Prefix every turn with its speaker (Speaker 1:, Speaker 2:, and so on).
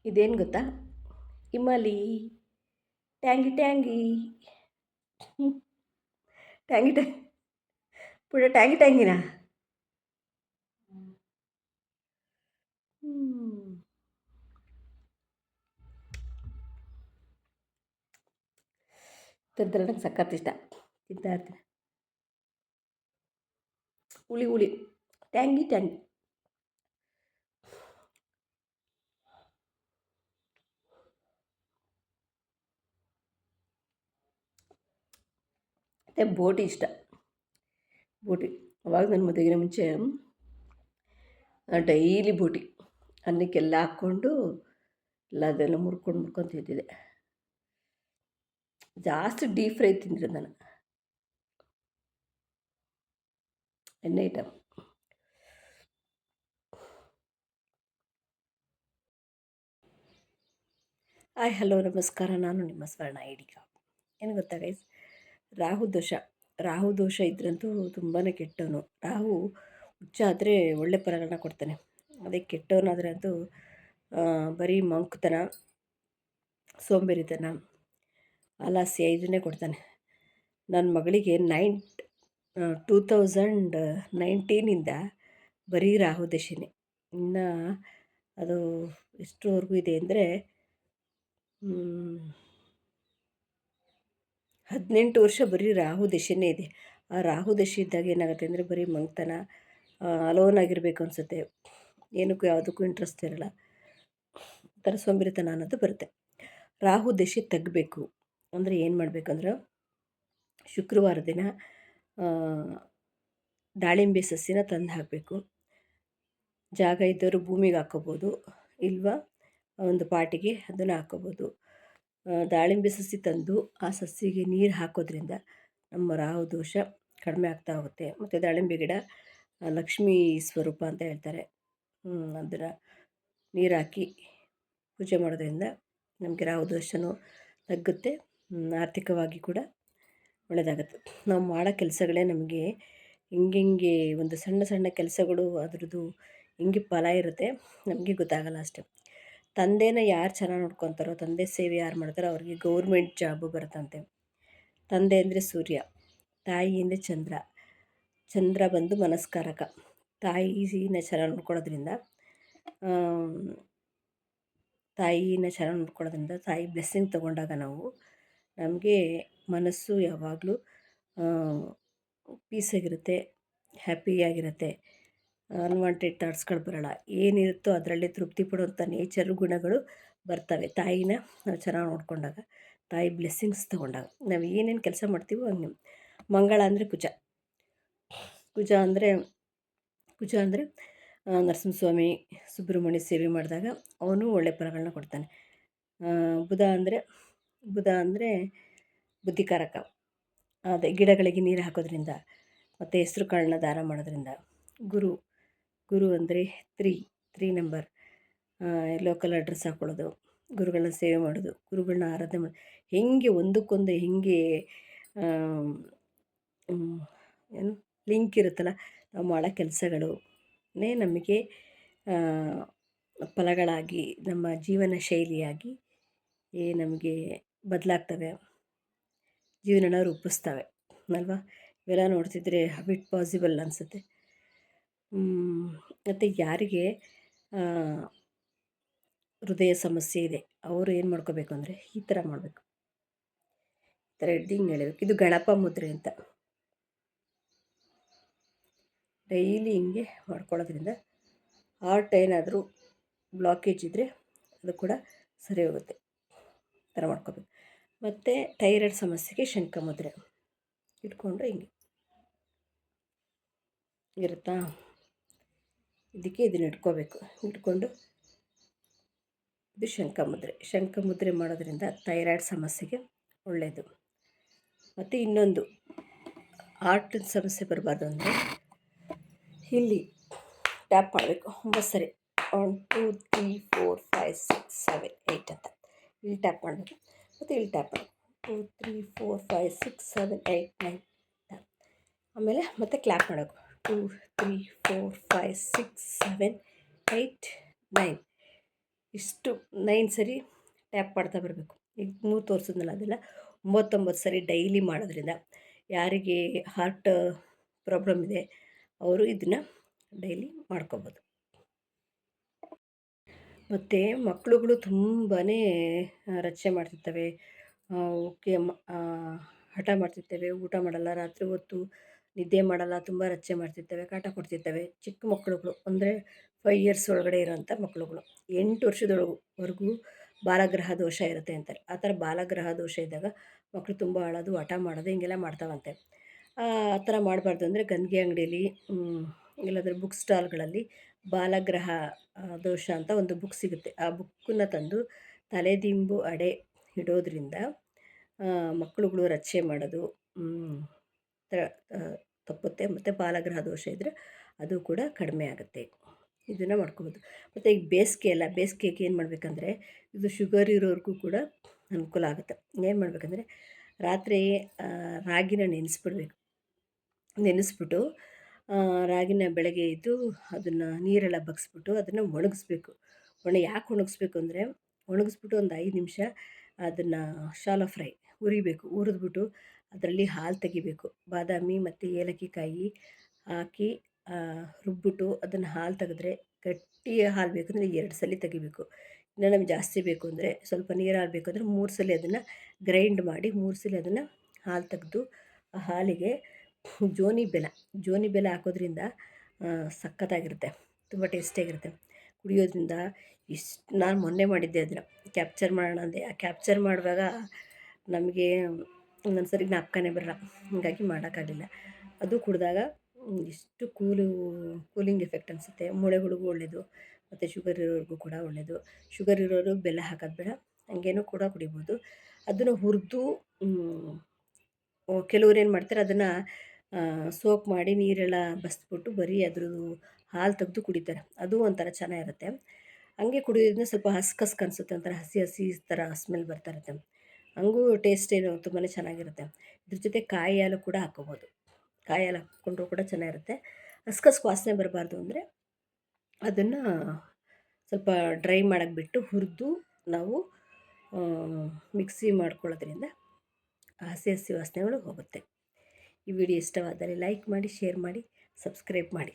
Speaker 1: ಇದೇನು ಗೊತ್ತಾ? ಇಮಲಿ ಟ್ಯಾಂಗಿ ಟ್ಯಾಂಗಿ ಟ್ಯಾಂಗಿ ಟ್ಯಾಂಗಿ ಪುಡ ಟ್ಯಾಂಗಿ ಟ್ಯಾಂಗಿನ ತಿಂತಾರೆ ನಂಗೆ ಸಖತ್ ಇಷ್ಟ. ತಿಂತಾ ಇರ್ತೀನಿ. ಹುಳಿ ಹುಳಿ ಟ್ಯಾಂಗಿ ಟ್ಯಾಂಗಿ. ಮತ್ತು ಬೋಟಿ ಇಷ್ಟ. ಬೋಟಿ ಅವಾಗ ನನ್ನ ಮದುವೆಗಿನ ಮುಂಚೆ ಡೈಲಿ ಬೋಟಿ ಅನ್ನಕ್ಕೆಲ್ಲ ಹಾಕ್ಕೊಂಡು ಎಲ್ಲ ಅದೆಲ್ಲ ಮುರ್ಕೊಂಡು ತಿಂತಿದ್ದೆ. ಜಾಸ್ತಿ ಡೀಪ್ ಫ್ರೈ ತಿಂದರೆ ನಾನು ಎಣ್ಣೆ ಐಟಮ್. ಹಾಯ್ ಹಲೋ ನಮಸ್ಕಾರ, ನಾನು ನಿಮ್ಮ ಸ್ವರ್ಣ ಐಡಿಗ. ಏನು ಗೊತ್ತಾ ಗೈಸ್, ರಾಹು ದೋಷ ಇದ್ರಂತೂ ತುಂಬಾ ಕೆಟ್ಟವನು. ರಾಹು ಹುಚ್ಚ ಆದರೆ ಒಳ್ಳೆ ಫಲಗಳನ್ನ ಕೊಡ್ತಾನೆ. ಅದೇ ಕೆಟ್ಟವನಾದರೆ ಅಂತೂ ಬರೀ ಮಂಕುತನ, ಸೋಂಬೇರಿತನ, ಆಲಸ್ಯ ಇದನ್ನೇ ಕೊಡ್ತಾನೆ. ನನ್ನ ಮಗಳಿಗೆ 2019ಇಂದ ಬರೀ ರಾಹು ದಶೆನೇ. ಇನ್ನು ಅದು ಎಷ್ಟರವರೆಗೂ ಇದೆ ಅಂದರೆ 18 ವರ್ಷ ಬರೀ ರಾಹು ದಶೆನೇ ಇದೆ. ಆ ರಾಹು ದಶೆ ಇದ್ದಾಗ ಏನಾಗುತ್ತೆ ಅಂದರೆ ಬರೀ ಮಂಕ್ತನ, ಅಲೋನ್ ಆಗಿರಬೇಕು ಅನಿಸುತ್ತೆ, ಏನಕ್ಕೂ ಯಾವುದಕ್ಕೂ ಇಂಟ್ರೆಸ್ಟ್ ಇರಲ್ಲ, ಥರ ಸೋಂಬೇರಿತನ ಅನ್ನೋದು ಬರುತ್ತೆ. ರಾಹು ದಶೆ ತೆಗಬೇಕು ಅಂದರೆ ಏನು ಮಾಡಬೇಕಂದ್ರೆ, ಶುಕ್ರವಾರ ದಿನ ದಾಳಿಂಬೆ ಸಸಿನ ತಂದು ಹಾಕಬೇಕು. ಜಾಗ ಇದ್ದವರು ಭೂಮಿಗೆ ಹಾಕ್ಕೋಬೋದು, ಇಲ್ವಾ ಒಂದು ಪಾಟಿಗೆ ಅದನ್ನು ಹಾಕ್ಕೋಬೋದು. ದಾಳಿಂಬೆ ಸಸಿ ತಂದು ಆ ಸಸಿಗೆ ನೀರು ಹಾಕೋದ್ರಿಂದ ನಮ್ಮ ರಾಹು ದೋಷ ಕಡಿಮೆ ಆಗ್ತಾ ಹೋಗುತ್ತೆ. ಮತ್ತು ದಾಳಿಂಬೆ ಗಿಡ ಲಕ್ಷ್ಮೀ ಸ್ವರೂಪ ಅಂತ ಹೇಳ್ತಾರೆ. ಅದನ್ನು ನೀರು ಹಾಕಿ ಪೂಜೆ ಮಾಡೋದ್ರಿಂದ ನಮಗೆ ರಾಹು ದೋಷನೂ ತಗ್ಗುತ್ತೆ, ಆರ್ಥಿಕವಾಗಿ ಕೂಡ ಒಳ್ಳೆಯದಾಗುತ್ತೆ. ನಾವು ಮಾಡೋ ಕೆಲಸಗಳೇ ನಮಗೆ ಹಿಂಗೆ ಒಂದು ಸಣ್ಣ ಸಣ್ಣ ಕೆಲಸಗಳು ಅದರದ್ದು ಹಿಂಗೆ ಫಲ ಇರುತ್ತೆ, ನಮಗೆ ಗೊತ್ತಾಗಲ್ಲ ಅಷ್ಟೆ. ತಂದೆನ ಯಾರು ಚೆನ್ನಾಗಿ ನೋಡ್ಕೊತಾರೋ, ತಂದೆ ಸೇವೆ ಯಾರು ಮಾಡ್ತಾರೋ ಅವ್ರಿಗೆ ಗೌರ್ಮೆಂಟ್ ಜಾಬು ಬರುತ್ತಂತೆ. ತಂದೆ ಅಂದರೆ ಸೂರ್ಯ, ತಾಯಿ ಅಂದರೆ ಚಂದ್ರ ಬಂದು ಮನಸ್ಕಾರಕ. ತಾಯಿನ ಚೆನ್ನಾಗಿ ನೋಡ್ಕೊಳ್ಳೋದ್ರಿಂದ ತಾಯಿ ಬ್ಲೆಸ್ಸಿಂಗ್ ತೊಗೊಂಡಾಗ ನಮಗೆ ಮನಸ್ಸು ಯಾವಾಗಲೂ ಪೀಸಾಗಿರುತ್ತೆ, ಹ್ಯಾಪಿಯಾಗಿರುತ್ತೆ, ಅನ್ವಾಂಟೆಡ್ ಥಾಟ್ಸ್ಗಳು ಬರೋಲ್ಲ. ಏನಿರುತ್ತೋ ಅದರಲ್ಲೇ ತೃಪ್ತಿ ಪಡುವಂಥ ನೇಚರ್ ಗುಣಗಳು ಬರ್ತವೆ ತಾಯಿನ ನಾವು ಚೆನ್ನಾಗಿ ನೋಡಿಕೊಂಡಾಗ, ತಾಯಿ ಬ್ಲೆಸ್ಸಿಂಗ್ಸ್ ತೊಗೊಂಡಾಗ. ನಾವು ಏನೇನು ಕೆಲಸ ಮಾಡ್ತೀವೋ ಹಂಗೆ. ಮಂಗಳ ಅಂದರೆ ಕುಜ ಅಂದರೆ ನರಸಿಂಹಸ್ವಾಮಿ, ಸುಬ್ರಹ್ಮಣ್ಯ ಸೇವೆ ಮಾಡಿದಾಗ ಅವನು ಒಳ್ಳೆ ಫಲಗಳನ್ನ ಕೊಡ್ತಾನೆ. ಬುಧ ಅಂದರೆ ಬುದ್ಧಿಕಾರಕ. ಅದೇ ಗಿಡಗಳಿಗೆ ನೀರು ಹಾಕೋದ್ರಿಂದ ಮತ್ತು ಹೆಸ್ರು ಕಾಳನ್ನ ದಾನ ಮಾಡೋದ್ರಿಂದ. ಗುರು ಅಂದರೆ 3 ನಂಬರ್, ಯೆಲ್ಲೋ ಕಲರ್ ಡ್ರೆಸ್ ಹಾಕ್ಕೊಳ್ಳೋದು, ಗುರುಗಳನ್ನ ಸೇವೆ ಮಾಡೋದು, ಗುರುಗಳನ್ನ ಆರಾಧನೆ ಮಾಡೋದು, ಹೆಂಗೆ ಒಂದಕ್ಕೊಂದು ಹೆಂಗೆ ಏನು ಲಿಂಕ್ ಇರುತ್ತಲ್ಲ, ನಾವು ಮಾಡೋ ಕೆಲಸಗಳೇ ನಮಗೆ ಫಲಗಳಾಗಿ ನಮ್ಮ ಜೀವನ ಶೈಲಿಯಾಗಿ ನಮಗೆ ಬದಲಾಗ್ತವೆ, ಜೀವನನ ರೂಪಿಸ್ತವೆ ಅಲ್ವಾ. ಇವೆಲ್ಲ ನೋಡ್ತಿದ್ರೆ ಹ್ಯಾಬಿಟ್ ಪಾಸಿಬಲ್ ಅನಿಸುತ್ತೆ. ಮತ್ತು ಯಾರಿಗೆ ಹೃದಯ ಸಮಸ್ಯೆ ಇದೆ ಅವರು ಏನು ಮಾಡ್ಕೋಬೇಕು ಅಂದರೆ ಈ ಥರ ಮಾಡಬೇಕು, ಈ ಥರ ಹಿಂಗೆ ಹೇಳಬೇಕು. ಇದು ಗಣಪ ಮುದ್ರೆ ಅಂತ. ಡೈಲಿ ಹಿಂಗೆ ಮಾಡ್ಕೊಳ್ಳೋದ್ರಿಂದ ಹಾರ್ಟ್ ಏನಾದರೂ ಬ್ಲಾಕೇಜ್ ಇದ್ದರೆ ಅದು ಕೂಡ ಸರಿ ಹೋಗುತ್ತೆ. ಈ ಥರ ಮಾಡ್ಕೋಬೇಕು. ಮತ್ತು ಥೈರಾಯ್ಡ್ ಸಮಸ್ಯೆಗೆ ಶಂಖ ಮುದ್ರೆ ಇಟ್ಕೊಂಡು ಹಿಂಗೆ ಇರುತ್ತಾ, ಇದಕ್ಕೆ ಇದನ್ನು ಇಟ್ಕೊಂಡು ಇದು ಶಂಖ ಮುದ್ರೆ ಮಾಡೋದ್ರಿಂದ ಥೈರಾಯ್ಡ್ ಸಮಸ್ಯೆಗೆ ಒಳ್ಳೆಯದು. ಮತ್ತು ಇನ್ನೊಂದು ಹಾರ್ಟಿನ ಸಮಸ್ಯೆ ಬರಬಾರ್ದು ಅಂದರೆ ಇಲ್ಲಿ ಟ್ಯಾಪ್ ಮಾಡಬೇಕು 9 ಸರಿ, 1 2 3 4 5 6 7 8 ಅಂತ ಇಲ್ಲಿ ಟ್ಯಾಪ್ ಮಾಡಬೇಕು. ಮತ್ತು ಇಲ್ಲಿ ಟ್ಯಾಪ್ ಮಾಡಬೇಕು 2 3 4 5 6 7 8 9. ಆಮೇಲೆ ಮತ್ತೆ ಕ್ಲ್ಯಾಪ್ ಮಾಡಬೇಕು 2 3 4 5 6 7 8 9. ಇಷ್ಟು 9 ಸರಿ ಟ್ಯಾಪ್ ಮಾಡ್ತಾ ಬರಬೇಕು. ಈಗ 3 ತೋರಿಸಿದ್ನಲ್ಲ ಅದೆಲ್ಲ 99 ಸರಿ ಡೈಲಿ ಮಾಡೋದ್ರಿಂದ ಯಾರಿಗೆ ಹಾರ್ಟ್ ಪ್ರಾಬ್ಲಮ್ ಇದೆ ಅವರು ಇದನ್ನು ಡೈಲಿ ಮಾಡ್ಕೋಬೋದು. ಮತ್ತು ಮಕ್ಕಳುಗಳು ತುಂಬಾ ರಚ್ಚೆ ಮಾಡ್ತಿರ್ತವೆ, ಓಕೆ ಹಠ ಮಾಡ್ತಿರ್ತವೆ, ಊಟ ಮಾಡಲ್ಲ, ರಾತ್ರಿ ಹೊತ್ತು ನಿದ್ದೆ ಮಾಡಲ್ಲ, ತುಂಬ ರಚ್ಚೆ ಮಾಡ್ತಿರ್ತವೆ, ಕಾಟ ಕೊಡ್ತಿರ್ತವೆ. ಚಿಕ್ಕ ಮಕ್ಕಳುಗಳು ಅಂದರೆ 5 ಇಯರ್ಸ್ ಒಳಗಡೆ ಇರೋಂಥ ಮಕ್ಕಳುಗಳು 8 ವರ್ಷದವರೆಗೂ ಬಾಲಗ್ರಹ ದೋಷ ಇರುತ್ತೆ ಅಂತಾರೆ. ಆ ಥರ ಬಾಲಗ್ರಹ ದೋಷ ಇದ್ದಾಗ ಮಕ್ಕಳು ತುಂಬ ಅಳೋದು, ಹಠ ಮಾಡೋದು ಹಿಂಗೆಲ್ಲ ಮಾಡ್ತಾವಂತೆ. ಆ ಥರ ಮಾಡಬಾರ್ದು ಅಂದರೆ ಗಂಜಿಗೆ ಅಂಗಡಿಯಲ್ಲಿ ಇಲ್ಲಾಂದರೆ ಬುಕ್ ಸ್ಟಾಲ್ಗಳಲ್ಲಿ ಬಾಲಗ್ರಹ ದೋಷ ಅಂತ ಒಂದು ಬುಕ್ ಸಿಗುತ್ತೆ. ಆ ಬುಕ್ಕನ್ನು ತಂದು ತಲೆದಿಂಬು ಅಡೆ ಇಡೋದ್ರಿಂದ ಮಕ್ಕಳುಗಳು ರಚ್ಚೆ ಮಾಡೋದು ತಪ್ಪುತ್ತೆ. ಮತ್ತು ಬಾಲಗ್ರಹ ದೋಷ ಇದ್ದರೆ ಅದು ಕೂಡ ಕಡಿಮೆ ಆಗುತ್ತೆ. ಇದನ್ನು ಮಾಡ್ಕೋಬೋದು. ಮತ್ತು ಈಗ ಬೇಸಿಗೆ ಅಲ್ಲ, ಬೇಸಿಗೆಗೆ ಏನು ಮಾಡಬೇಕಂದ್ರೆ ಇದು ಶುಗರ್ ಇರೋರಿಗೂ ಕೂಡ ಅನುಕೂಲ ಆಗುತ್ತೆ. ಏನು ಮಾಡಬೇಕಂದ್ರೆ ರಾತ್ರಿ ರಾಗಿನ ನೆನೆಸ್ಬಿಟ್ಟು ರಾಗಿನ ಬೆಳಗ್ಗೆ ಎದ್ದು ಅದನ್ನು ನೀರೆಲ್ಲ ಬಗ್ಸ್ಬಿಟ್ಟು ಅದನ್ನು ಒಣಗಿಸ್ಬೇಕು. ಯಾಕೆ ಒಣಗಿಸ್ಬೇಕು ಅಂದರೆ ಒಣಗಿಸ್ಬಿಟ್ಟು ಒಂದು 5 ನಿಮಿಷ ಅದನ್ನು ಶಾಲೋ ಫ್ರೈ ಹುರಿಬೇಕು. ಹುರಿದ್ಬಿಟ್ಟು ಅದರಲ್ಲಿ ಹಾಲು ತೆಗಿಬೇಕು. ಬಾದಾಮಿ ಮತ್ತು ಏಲಕ್ಕಿ ಕಾಯಿ ಹಾಕಿ ರುಬ್ಬಿಟ್ಟು ಅದನ್ನು ಹಾಲು ತೆಗೆದ್ರೆ ಗಟ್ಟಿ ಹಾಲು ಬೇಕಂದರೆ 2 ಸಲ ತೆಗಿಬೇಕು. ಇನ್ನು ನಮ್ಗೆ ಜಾಸ್ತಿ ಬೇಕು ಅಂದರೆ ಸ್ವಲ್ಪ ನೀರು ಹಾಲು ಬೇಕು ಅಂದರೆ 3 ಸಲ ಅದನ್ನು ಗ್ರೈಂಡ್ ಮಾಡಿ 3 ಸಲ ಅದನ್ನು ಹಾಲು ತೆಗೆದು ಆ ಹಾಲಿಗೆ ಜೋನಿ ಬೆಲ್ಲ ಹಾಕೋದ್ರಿಂದ ಸಖತ್ತಾಗಿರುತ್ತೆ, ತುಂಬ ಟೇಸ್ಟಿಯಾಗಿರುತ್ತೆ. ಕುಡಿಯೋದ್ರಿಂದ ನಾನು ಮೊನ್ನೆ ಮಾಡಿದ್ದೆ ಅದನ್ನು ಕ್ಯಾಪ್ಚರ್ ಮಾಡೋಣ ಅಂದೆ. ಆ ಕ್ಯಾಪ್ಚರ್ ಮಾಡುವಾಗ ನಮಗೆ ಒಂದೊಂದು ಸರಿ ಜ್ಞಾಪಕನೇ ಬರೋಲ್ಲ, ಹೀಗಾಗಿ ಮಾಡೋಕ್ಕಾಗಲಿಲ್ಲ. ಅದು ಕುಡಿದಾಗ ಇಷ್ಟು ಕೂಲಿಂಗ್ ಎಫೆಕ್ಟ್ ಅನಿಸುತ್ತೆ. ಮೂಳೆಗಳಿಗೂ ಒಳ್ಳೆಯದು ಮತ್ತು ಶುಗರ್ ಇರೋರಿಗೂ ಕೂಡ ಒಳ್ಳೆಯದು. ಶುಗರ್ ಇರೋರು ಬೆಲ್ಲ ಹಾಕೋದು ಬೇಡ, ಹಂಗೇನೂ ಕೂಡ ಕುಡಿಬೋದು. ಅದನ್ನು ಹುರಿದು ಕೆಲವ್ರು ಏನು ಮಾಡ್ತಾರೆ ಅದನ್ನು ಸೋಕ್ ಮಾಡಿ ನೀರೆಲ್ಲ ಬಸಿದ್ಬಿಟ್ಟು ಬರೀ ಅದ್ರದ್ದು ಹಾಲು ತೆಗೆದು ಕುಡಿತಾರೆ. ಅದು ಒಂಥರ ಚೆನ್ನಾಗಿರುತ್ತೆ. ಹಂಗೆ ಕುಡಿಯೋದ್ರಿಂದ ಸ್ವಲ್ಪ ಹಸ್ಕ್ ಅನಿಸುತ್ತೆ, ಒಂಥರ ಹಸಿ ಹಸಿ ಥರ ಸ್ಮೆಲ್ ಬರ್ತಾ ಇರುತ್ತೆ. ಹಂಗೂ ಟೇಸ್ಟ್ ಏನು ತುಂಬಾ ಚೆನ್ನಾಗಿರುತ್ತೆ. ಇದ್ರ ಜೊತೆ ಕಾಯಿ ಹಾಲು ಕೂಡ ಹಾಕ್ಕೋಬೋದು. ಕಾಯಿ ಹಾಲು ಹಾಕ್ಕೊಂಡ್ರೂ ಕೂಡ ಚೆನ್ನಾಗಿರುತ್ತೆ. ಹಸ್ಕ್ ವಾಸನೆ ಬರಬಾರ್ದು ಅಂದರೆ ಅದನ್ನು ಸ್ವಲ್ಪ ಡ್ರೈ ಮಾಡೋಕ್ಕೆ ಬಿಟ್ಟು ಹುರಿದು ನಾವು ಮಿಕ್ಸಿ ಮಾಡ್ಕೊಳ್ಳೋದ್ರಿಂದ ಹಸಿ ವಾಸನೆಗಳು ಹೋಗುತ್ತೆ. ಈ ವಿಡಿಯೋ ಇಷ್ಟವಾದರೆ ಲೈಕ್ ಮಾಡಿ, ಶೇರ್ ಮಾಡಿ, ಸಬ್ಸ್ಕ್ರೈಬ್ ಮಾಡಿ.